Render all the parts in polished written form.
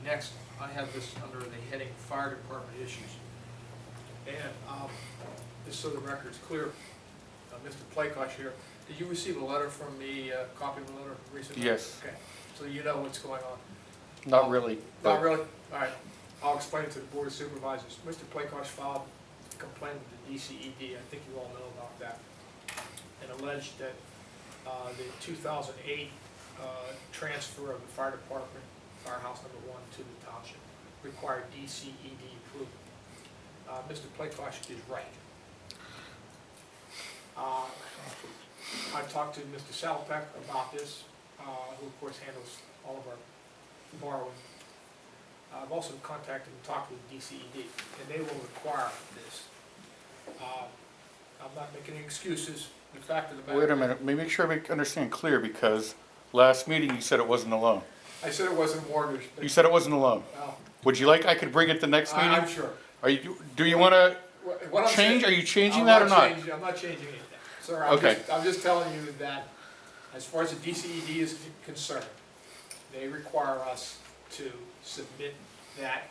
Next, I have this under the heading Fire Department Issues. And just so the record's clear, Mr. Playkosh here, did you receive a letter from me, a copy of the letter recently? Yes. Okay, so you know what's going on. Not really. Not really? All right, I'll explain it to the Board of Supervisors. Mr. Playkosh filed a complaint with the DCED, I think you all know about that, and alleged that the 2008 transfer of the fire department, firehouse number 1 to the township required DCED approval. Mr. Playkosh is right. I talked to Mr. Salopek about this, who of course handles all of our borrowing. I've also contacted and talked with DCED, and they will require this. I'm not making any excuses. The fact of the matter. Wait a minute, let me make sure I understand clear, because last meeting you said it wasn't a loan. I said it wasn't a mortgage. You said it wasn't a loan. Well, Would you like I could bring it the next meeting? I'm sure. Are you? Do you want to What I'm change? saying- Are you changing I'm that or not? I'm not changing anything. Sir, Okay. I'm just telling you that as far as the DCED is concerned, they require us to submit that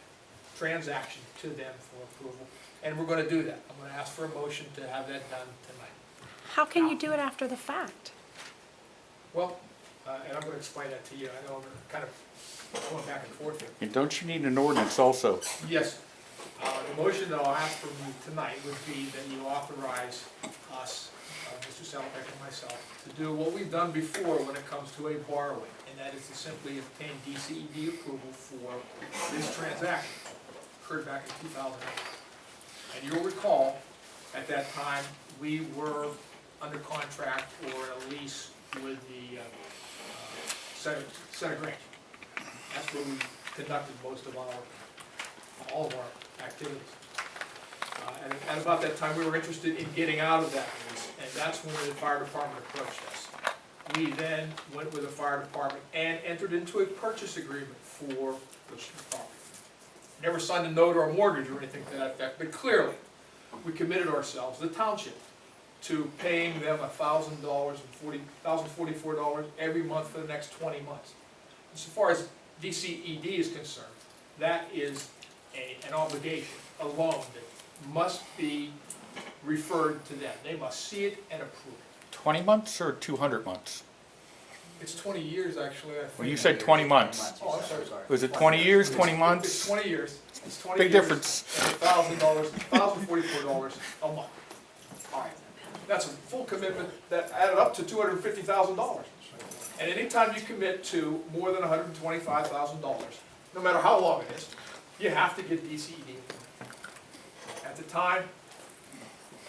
transaction to them for approval. And we're going to do that. I'm going to ask for a motion to have that done tonight. How can you do it after the fact? Well, and I'm going to explain that to you. I know I'm kind of going back and forth here. And don't you need an ordinance also? Yes. The motion that I'll ask from you tonight would be that you authorize us, Mr. Salopek and myself, to do what we've done before when it comes to a borrowing, and that is to simply obtain DCED approval for this transaction. Occurred back in 2008. And you'll recall, at that time, we were under contract or a lease with the Center Grange. That's where we conducted most of all of our activities. And at about that time, we were interested in getting out of that lease, and that's when the fire department approached us. We then went with the fire department and entered into a purchase agreement for the property. Never signed a note or a mortgage or anything to that effect, but clearly, we committed ourselves, the township, to paying them $1,044 every month for the next 20 months. As far as DCED is concerned, that is an obligation, a loan that must be referred to them. They must see it and approve it. 20 months or 200 months? It's 20 years, actually, I think. Well, you said 20 months. Oh, I'm sorry. Was it 20 years, 20 It's months? 20 years. It's 20 Big years difference. and $1,000, $1,044 a month. All right. That's a full commitment that added up to $250,000. And anytime you commit to more than $125,000, no matter how long it is, you have to get DCED. At the time,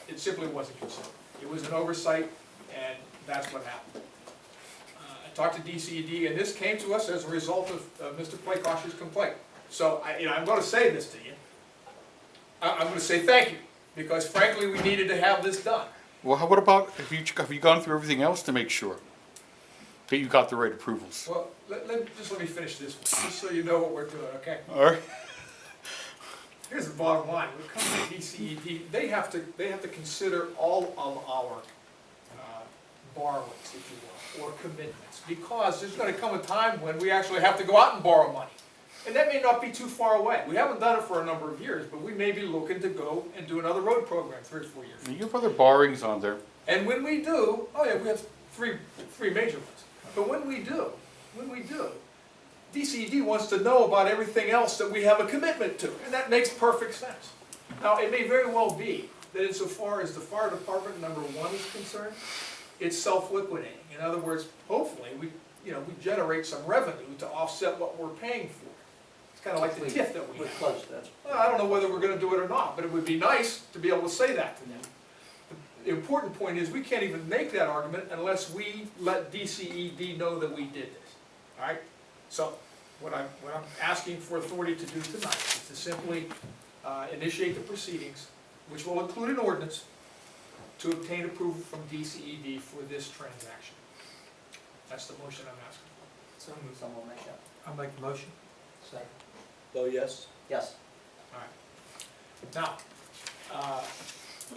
it simply wasn't considered. It was an oversight, and that's what happened. I talked to DCED, and this came to us as a result of Mr. Playkosh's complaint. So I'm going to say this to you. I'm going to say thank you, because frankly, we needed to have this done. Well, what about, have you gone through everything else to make sure that you got the right approvals? Well, let me finish this one, just so you know what we're doing, okay? All right. Here's the bottom line. When it comes to DCED, they have to consider all of our borrowings, if you will, or commitments, because there's going to come a time when we actually have to go out and borrow money. And that may not be too far away. We haven't done it for a number of years, but we may be looking to go and do another road program 3 or 4 years. You have other borrowings on there. And when we do, oh yeah, we have three major ones. But when we do, DCED wants to know about everything else that we have a commitment to, and that makes perfect sense. Now, it may very well be that insofar as the fire department number 1 is concerned, it's self-liquidating. In other words, hopefully, we generate some revenue to offset what we're paying for. It's kind of like the TIF that we have. Close that. Well, I don't know whether we're going to do it or not, but it would be nice to be able to say that to them. The important point is we can't even make that argument unless we let DCED know that we did this. All right? So what I'm asking for authority to do tonight is to simply initiate the proceedings, which will include an ordinance, to obtain approval from DCED for this transaction. That's the motion I'm asking for. Someone will make that. I'll make the motion. Second. Vote yes. Yes. All right. Now,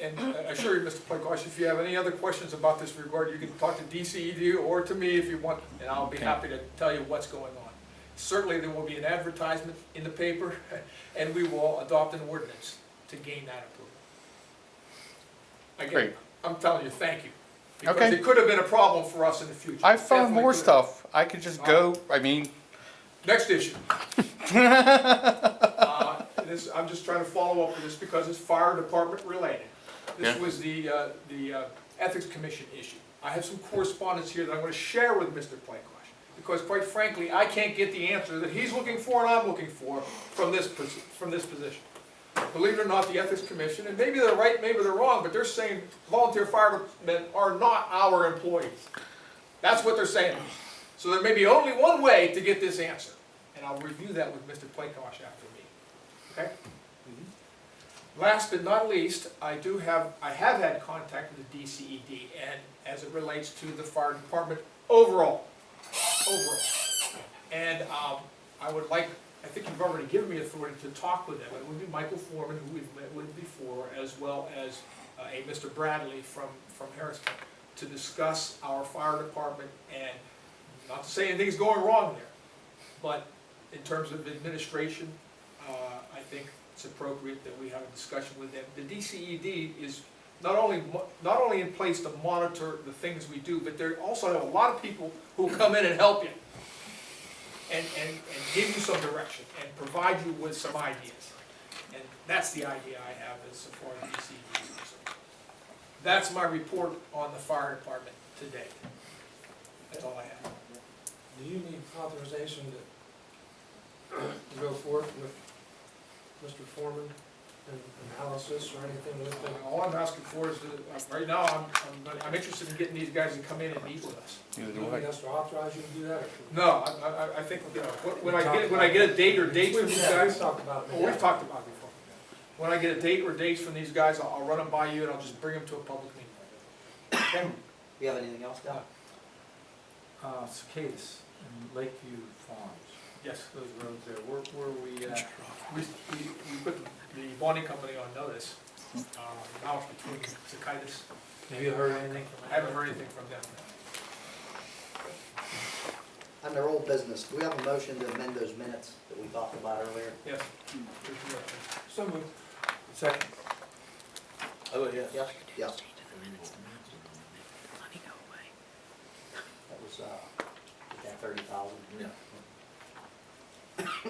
and I assure you, Mr. Playkosh, if you have any other questions about this regard, you can talk to DCED or to me if you want, and I'll be happy to tell you what's going on. Certainly, there will be an advertisement in the paper, and we will adopt an ordinance to gain that approval. Again, Great. I'm telling you, thank you. Because Okay. it could have been a problem for us in the future. I found Definitely more could have. stuff. I could just go, I mean, Next issue. I'm just trying to follow up with this because it's fire department related. This Yeah. was the Ethics Commission issue. I have some correspondence here that I'm going to share with Mr. Plankosh, because quite frankly, I can't get the answer that he's looking for and I'm looking for from this position. Believe it or not, the Ethics Commission, and maybe they're right, maybe they're wrong, but they're saying volunteer firemen are not our employees. That's what they're saying. So there may be only one way to get this answer, and I'll review that with Mr. Plankosh after me. Okay? Last but not least, I have had contact with the DCED, and as it relates to the fire department overall. And I would like, I think you've already given me authority to talk with them. It would be Michael Foreman, who we've met with before, as well as a Mr. Bradley from Harrisburg, to discuss our fire department, and not to say anything's going wrong there, but in terms of administration, I think it's appropriate that we have a discussion with them. The DCED is not only in place to monitor the things we do, but they also have a lot of people who come in and help you and give you some direction and provide you with some ideas. And that's the idea I have as far as DCED is concerned. That's my report on the fire department today. That's all I have. Do you need authorization to go forth with Mr. Foreman and analysis or anything with them? All I'm asking for is, right now, I'm interested in getting these guys to come in and meet with us. neither Do do you I. need us to authorize you to do that? Or? No, I think, you know, when I get a date or dates from these We've guys, talked about it. well, we've talked about it before. When I get a date or dates from these guys, I'll run them by you and I'll just bring them to a public meeting. Okay? You have anything else, Doc? Cicadas and Lakeview Farms, Yes, those roads there, where are we at? we put the bonding company on notice. Now it's between Cicadas. Have you heard anything from them? I haven't heard anything from them. Under old business, do we have a motion to amend those minutes that we talked about earlier? Yes. So moved. Second. Oh, yes. Yes, yes. Money go away. That was, that 30,000? Yeah.